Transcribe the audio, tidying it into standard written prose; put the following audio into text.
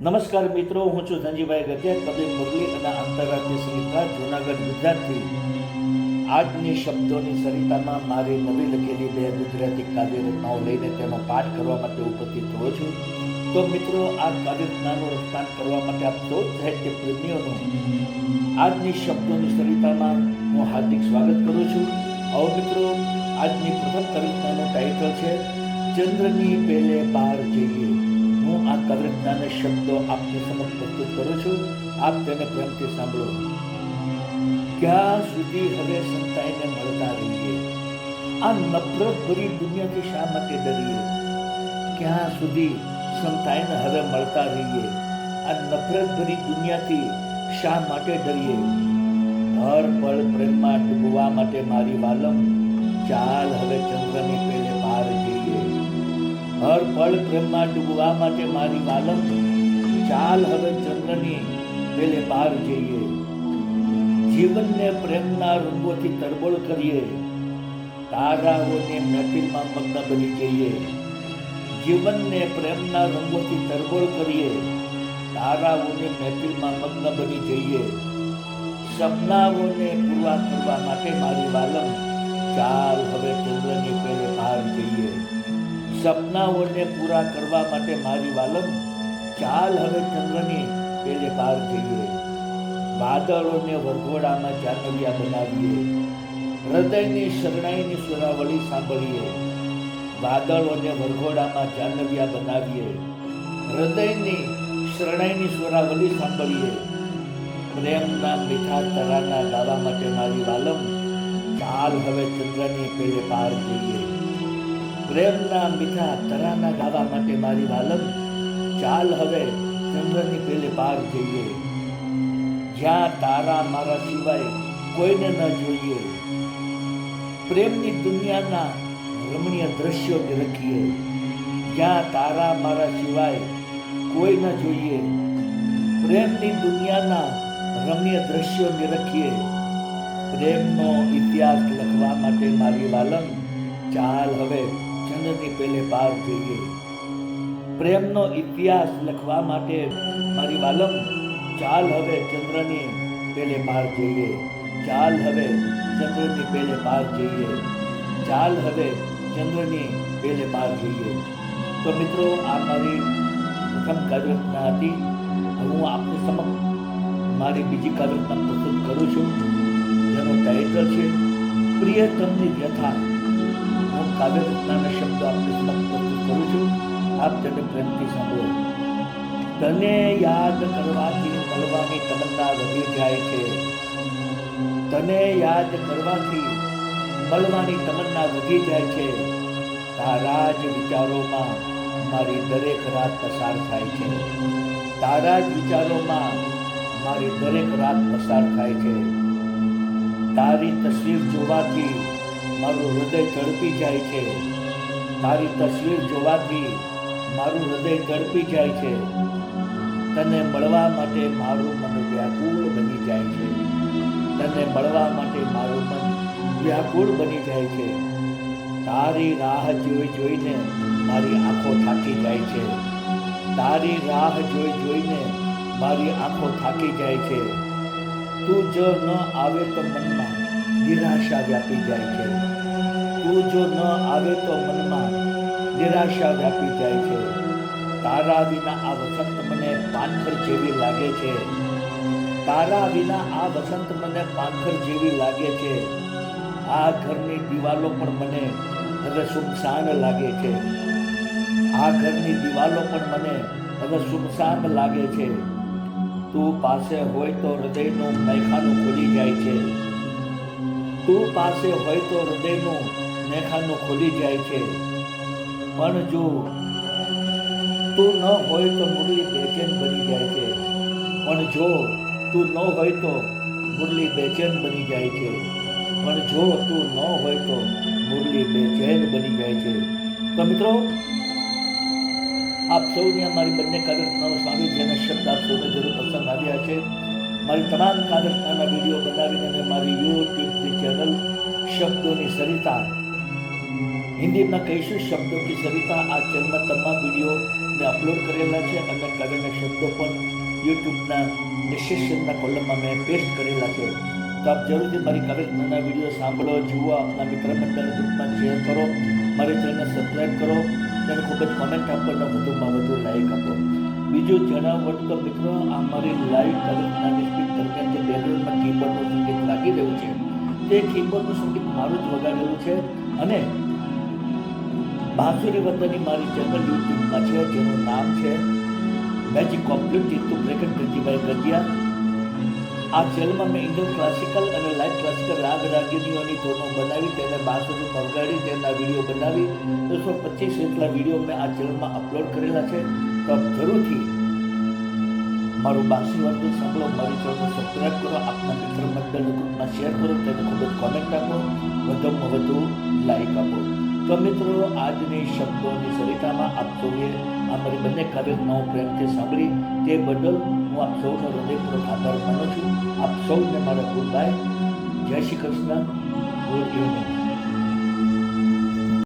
નમસ્કાર મિત્રો, હું છું ધનજીભાઈ ગજિયા, કવિ મુરલી અને આંતરરાષ્ટ્રીય સંગીતકાર જૂનાગઢ ગુજરાતથી. આજની શબ્દોની સરિતામાં મારી નવી લખેલી બે ગુજરાતી કાવ્ય રચનાઓ લઈને તેનો પાઠ કરવા માટે ઉપસ્થિત થયો છું. તો મિત્રો, આ કાવ્ય રચનાનું રચનાન કરવા માટે આપ સૌ સાહિત્ય પ્રેમીઓનું આજની શબ્દોની સરિતામાં હું હાર્દિક સ્વાગત કરું છું. આવો મિત્રો, આજની પ્રથમ કાવ્ય રચનાનું ટાઇટલ છે ચંદ્રની પેલે પાર જઈએ. હું આ કાવ્ય રચનાના શબ્દો આપની સમક્ષ પ્રસ્તુત કરું છું. આપ તેને પ્રેમથી સાંભળો. ક્યાં સુધી હવે સંતાઈને મળતા રહીએ? આ નફરત ભરી દુનિયાથી શા માટે ડરીએ? ક્યાં સુધી સંતાઈને હવે મળતા રહીએ? આ નફરત ભરી દુનિયાથી શા માટે ડરીએ? હર પળ પ્રેમમાં ડૂબવા માટે મારી વાલમ, ચાલ હવે ચંદ્રની પેલે પાર જઈએ. હર પળ પ્રેમમાં ડૂબવા માટે મારી વાલમ, ચાલ હવે ચંદ્રની પેલે પાર જઈએ. જીવનને પ્રેમના રંગોથી તરબોળ કરીએ, તારાઓને મહેફિલમાં મગ્ન બની જઈએ. જીવનને પ્રેમના રંગોથી તરબોળ કરીએ, તારાઓને મહેફિલમાં મગ્ન બની જઈએ. સપનાઓને પૂરા કરવા માટે મારી વાલમ, ચાલ હવે ચંદ્રની પેલે પાર જઈએ. સપનાઓને પૂરા કરવા માટે મારી વાલમ, ચાલ હવે ચંદ્રની પેલે પાર જઈએ. વાદળોને વરઘોડામાં જાનવિયા બનાવીએ, હૃદયની શરણાઈની સુરાવળી સાંભળીએ. વાદળોને વરઘોડામાં જાનવિયા બનાવીએ, હૃદયની શરણાઈની સુરાવળી સાંભળીએ. પ્રેમના મીઠા તરાના ગાવા માટે મારી વાલમ, ચાલ હવે ચંદ્રની પેલે પાર જઈએ. પ્રેમના મીઠા તરાના ગાવા માટે મારી વાલમ, ચાલ હવે ચંદ્રની પેલે પાર જઈએ. જ્યાં તારા મારા સિવાય કોઈને ન જોઈએ, પ્રેમની દુનિયાના રમણીય દ્રશ્યો નિરખીએ. જ્યાં તારા મારા સિવાય કોઈ ન જોઈએ, પ્રેમની દુનિયાના રમણીય દ્રશ્યો નિરખીએ. પ્રેમનો ઇતિહાસ લખવા માટે મારી વાલમ, ચાલ હવે ચંદ્રની પેલે પાર જઈએ. પ્રેમનો ઇતિહાસ લખવા માટે મારી વાલમ, ચાલ હવે ચંદ્રની પેલે પાર જઈએ. ચાલ હવે ચંદ્રની પેલે પાર જઈએ. ચાલ હવે ચંદ્રની પેલે પાર જઈએ. તો મિત્રો, આ મારી પ્રથમ કાવ્ય રચના હતી. હું આપની સમક્ષ મારી બીજી કાવ્ય રચના પ્રસ્તુત કરું છું, જેનો ટાઇટલ છે પ્રિયતમની વ્યથા. હું કાવ્ય રચનાના શબ્દો આપની સમક્ષ પ્રસ્તુત કરું છું. આપ તેને પ્રેમથી સાંભળો. તને યાદ કરવાથી મળવાની તમન્ના વધી જાય છે. તને યાદ કરવાથી મળવાની તમન્ના વધી જાય છે. તારા જ વિચારોમાં મારી દરેક રાત પસાર થાય છે. તારા જ વિચારોમાં મારી દરેક રાત પસાર થાય છે. તારી તસવીર જોવાથી મારું હૃદય તડપી જાય છે. તારી તસવીર જોવાથી મારું હૃદય તડપી જાય છે. તને મળવા માટે મારું મન વ્યાકુળ બની જાય છે. તને મળવા માટે મારું મન વ્યાકુળ બની જાય છે. તારી રાહ જોઈ જોઈને મારી આંખો થાકી જાય છે. તારી રાહ જોઈ જોઈને મારી આંખો થાકી જાય છે. તું જો ન આવે તો મનમાં નિરાશા વ્યાપી જાય છે. તું જો ન આવે તો મનમાં નિરાશા વ્યાપી જાય છે. તારા વિના આ વસંત મને પાનખર જેવી લાગે છે. તારા વિના આ વસંત મને પાનખર જેવી લાગે છે. આ ઘરની દિવાલો પણ મને હવે સુમસાન લાગે છે. આ ઘરની દિવાલો પણ મને હવે સુમસાન લાગે છે. તું પાસે હોય તો હૃદયનું મેખાનું ખોલી જાય છે. તું પાસે હોય તો હૃદયનું મેખાનું ખોલી જાય છે. પણ જો તું ન હોય તો મુરલી બેચેન બની જાય છે. પણ જો તું ન હોય તો મુરલી બેચેન બની જાય છે. પણ જો તું ન હોય તો મુરલી બેચેન બની જાય છે. તો મિત્રો, આપ સૌને મારી બંને કાવ્ય રચનાઓ સાંભળી, જેના શબ્દ આપ સૌને જરૂર પસંદ આવ્યા છે. મારી તમામ કાવ્ય રચનાના વિડીયો બનાવીને મેં મારી યુટ્યુબની ચેનલ શબ્દોની સરિતા, हिंदी में कईशु शब्दों की सरिता, आ चैनल में तमाम वीडियो મેં અપલોડ કરેલા છે અને કાવ્યના શબ્દો પણ યુટ્યુબના ડિસ્ક્રિપ્શનના કોલમમાં મેં પેસ્ટ કરેલા છે. તો આપ જરૂરથી મારી કાવ્યના વિડીયો સાંભળો, જુઓ, આપના મિત્ર મંડળ ગ્રુપમાં શેર કરો, મારી ચેનલને સબસ્ક્રાઈબ કરો, તેને ખૂબ જ કોમેન્ટ આપો અને વધુમાં વધુ લાઈક આપો. બીજું જણાવવું તો મિત્રો, આ મારી લાઈવ કાવ્યનાની સ્પીચ દરમિયાન જે બેકગ્રાઉન્ડમાં કીબોર્ડનું સંગીત લાગી રહ્યું છે તે કીબોર્ડનું સંગીત મારું જ વગાડેલું છે અને બાંસુરી વંદની મારી ચેનલ યુટ્યુબમાં છે જેનું નામ છે magic compute Jitu broken Dhanjibhai Gadhiya. આ ચેનલમાં મેં ઇન્ડિયન ક્લાસિકલ અને લાઇટ ક્લાસિકલ રાગ રાગિણીઓની ધૂનો બનાવી તેને બાંસુરીમાં વગાડી તેના વિડીયો બનાવી 225 જેટલા વિડીયો મેં આ ચેનલમાં અપલોડ કરેલા છે. તો આપ જરૂરથી મારું બાંસુરી વાર્તા સાંભળો, મારી ચેનલને સબસ્ક્રાઈબ કરો, આપના મિત્ર મંડળ ગ્રુપમાં શેર કરો, તેને ખૂબ જ કોમેન્ટ આપો, વધુમાં વધુ લાઈક આપો. તો મિત્રો, આજની શબ્દોની સરિતામાં આપ સૌએ અમારી બંને કાર્યક્રમો પ્રેમથી સાંભળી તે બદલ હું આપ સૌનો હૃદયપૂર્વક આભાર માનું છું. આપ સૌને મારા ગુડ બાય, જય શ્રી કૃષ્ણ, ગુડ ઇવનિંગ.